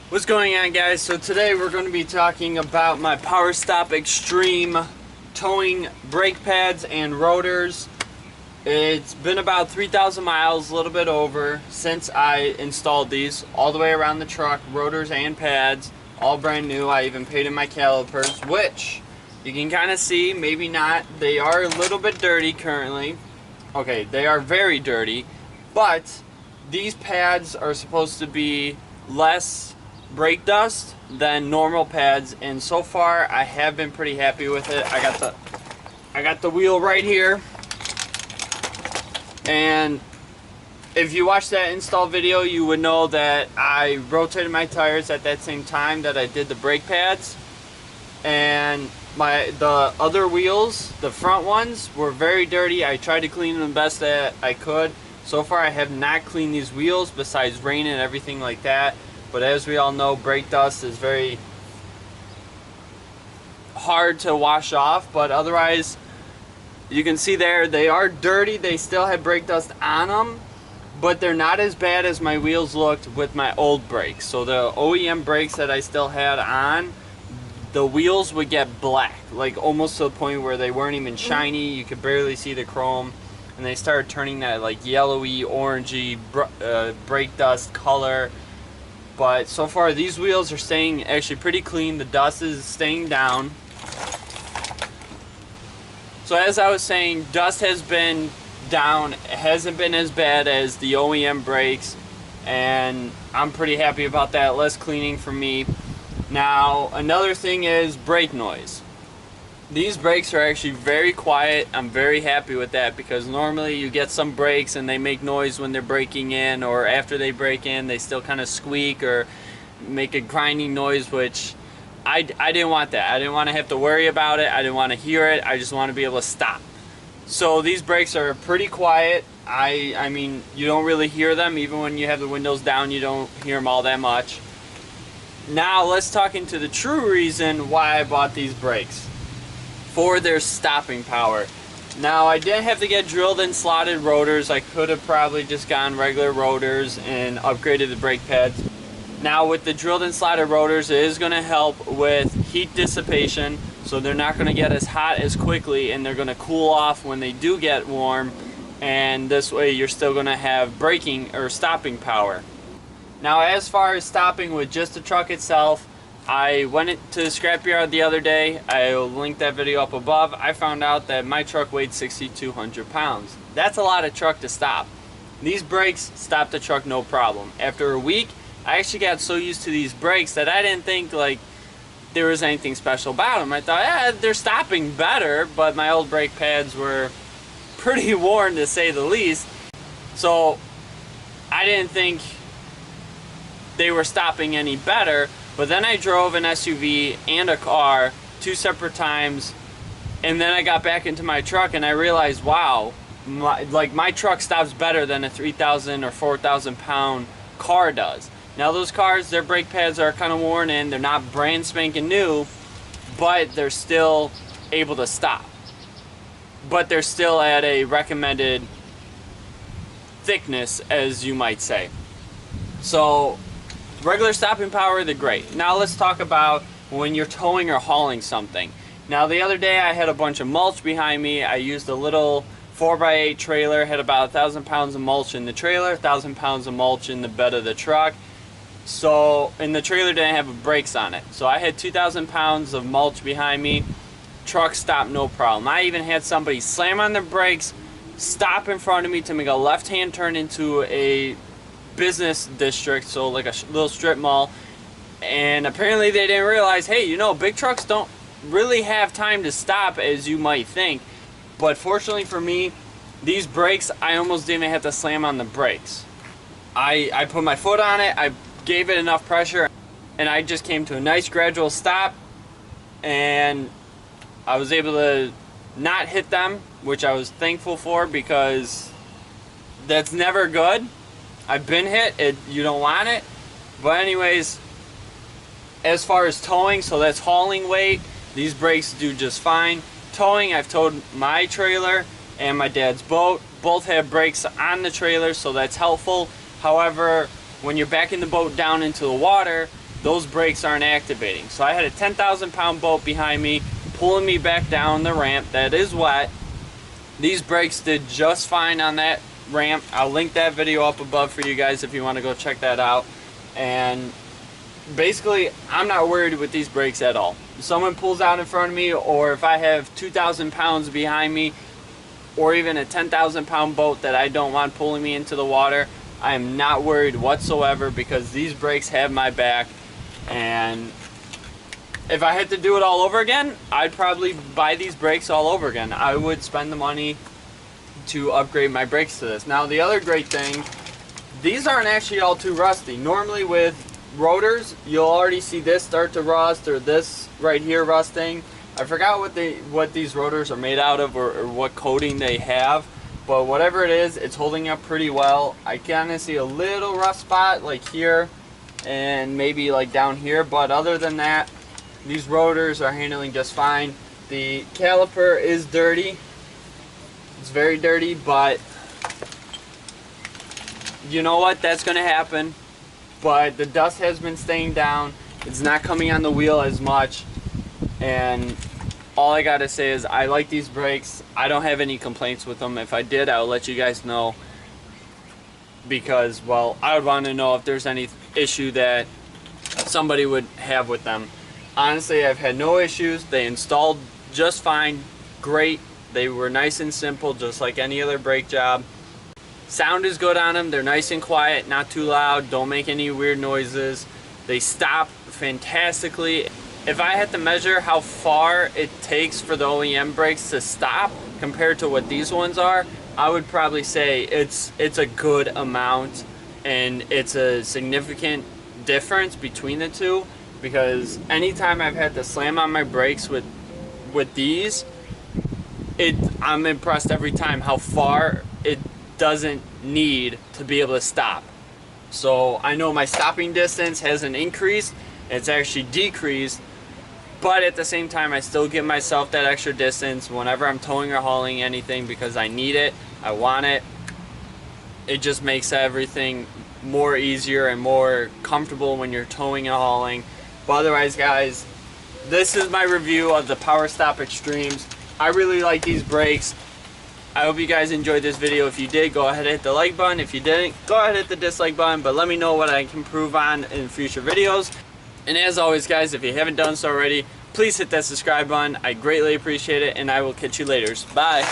What's going on, guys? So today we're going to be talking about my Power Stop Extreme towing brake pads and rotors. It's been about 3,000 miles, a little bit over, since I installed these all the way around the truck, rotors and pads, all brand new. I even painted my calipers, which you can kind of see, maybe not. They are a little bit dirty currently. Okay, they are very dirty, but these pads are supposed to be less brake dust than normal pads, and so far I have been pretty happy with it. I got the wheel right here, and if you watched that install video, you would know that I rotated my tires at that same time that I did the brake pads, and the other wheels, the front ones, were very dirty. I tried to clean them the best that I could. So far I have not cleaned these wheels besides rain and everything like that. But as we all know, brake dust is very hard to wash off. But otherwise, you can see there, they are dirty. They still have brake dust on them, but they're not as bad as my wheels looked with my old brakes. So the OEM brakes that I still had on, the wheels would get black, like almost to the point where they weren't even shiny. You could barely see the chrome, and they started turning that like yellowy, orangey brake dust color. But so far these wheels are staying actually pretty clean. The dust is staying down. So as I was saying, dust has been down. It hasn't been as bad as the OEM brakes, and I'm pretty happy about that. Less cleaning for me. Now another thing is brake noise. These brakes are actually very quiet. I'm very happy with that, because normally you get some brakes and they make noise when they're braking in, or after they brake in they still kind of squeak or make a grinding noise, which I didn't want that. I didn't want to have to worry about it. I didn't want to hear it. I just want to be able to stop. So these brakes are pretty quiet. I mean, you don't really hear them. Even when you have the windows down, you don't hear them all that much. Now let's talk into the true reason why I bought these brakes. For their stopping power. Now I didn't have to get drilled and slotted rotors. I could have probably just gotten regular rotors and upgraded the brake pads. Now with the drilled and slotted rotors, it is going to help with heat dissipation, so they're not going to get as hot as quickly, and they're going to cool off when they do get warm, and this way you're still going to have braking or stopping power. Now as far as stopping with just the truck itself, I went to the scrapyard the other day. I'll link that video up above. I found out that my truck weighed 6,200 pounds. That's a lot of truck to stop. These brakes stop the truck no problem. After a week, I actually got so used to these brakes that I didn't think like there was anything special about them. I thought, they're stopping better, but my old brake pads were pretty worn to say the least. So I didn't think they were stopping any better. But then I drove an SUV and a car 2 separate times, and then I got back into my truck and I realized, wow, my truck stops better than a 3,000 or 4,000 pound car does. Now those cars, their brake pads are kind of worn in. They're not brand spanking new, but they're still able to stop. But they're still at a recommended thickness, as you might say. So regular stopping power, they're great. Now let's talk about when you're towing or hauling something. Now the other day I had a bunch of mulch behind me. I used a little 4x8 trailer, had about 1,000 pounds of mulch in the trailer, 1,000 pounds of mulch in the bed of the truck. So, and the trailer didn't have brakes on it. So I had 2,000 pounds of mulch behind me. Truck stopped no problem. I even had somebody slam on their brakes, stop in front of me to make a left-hand turn into a business district, so like a little strip mall, and apparently they didn't realize, hey, you know, big trucks don't really have time to stop as you might think. But fortunately for me, these brakes, I almost didn't have to slam on the brakes. I put my foot on it, I gave it enough pressure, and I just came to a nice gradual stop, and I was able to not hit them, which I was thankful for, because that's never good. I've been hit, you don't want it. But anyways, as far as towing, so that's hauling weight, these brakes do just fine. Towing, I've towed my trailer and my dad's boat. Both have brakes on the trailer, so that's helpful. However, when you're backing the boat down into the water, those brakes aren't activating. So I had a 10,000 pound boat behind me pulling me back down the ramp that is wet. These brakes did just fine on that ramp. I'll link that video up above for you guys if you want to go check that out. And basically, I'm not worried with these brakes at all. If someone pulls out in front of me, or if I have 2,000 pounds behind me, or even a 10,000 pound boat that I don't want pulling me into the water, I am not worried whatsoever, because these brakes have my back. And if I had to do it all over again, I'd probably buy these brakes all over again. I would spend the money to upgrade my brakes to this. Now, the other great thing, these aren't actually all too rusty. Normally with rotors, you'll already see this start to rust, or this right here rusting. I forgot what these rotors are made out of, or what coating they have, but whatever it is, it's holding up pretty well. I kind of see a little rust spot like here and maybe like down here, but other than that, these rotors are handling just fine. The caliper is dirty. It's very dirty, but you know what? That's going to happen. But the dust has been staying down. It's not coming on the wheel as much. And all I gotta say is I like these brakes. I don't have any complaints with them. If I did, I'll let you guys know, because, well, I would want to know if there's any issue that somebody would have with them. Honestly, I've had no issues. They installed just fine, great. They were nice and simple, just like any other brake job. Sound is good on them. They're nice and quiet, not too loud, don't make any weird noises. They stop fantastically. If I had to measure how far it takes for the OEM brakes to stop compared to what these ones are, I would probably say it's a good amount, and it's a significant difference between the two, because anytime I've had to slam on my brakes with these, I'm impressed every time how far it doesn't need to be able to stop. So I know my stopping distance hasn't increased, it's actually decreased, but at the same time I still give myself that extra distance whenever I'm towing or hauling anything, because I need it, I want it. It just makes everything more easier and more comfortable when you're towing and hauling. But otherwise, guys, this is my review of the Power Stop Extremes. I really like these brakes. I hope you guys enjoyed this video. If you did, go ahead and hit the like button. If you didn't, go ahead and hit the dislike button, but let me know what I can improve on in future videos. And as always, guys, if you haven't done so already, please hit that subscribe button. I greatly appreciate it, and I will catch you later. Bye.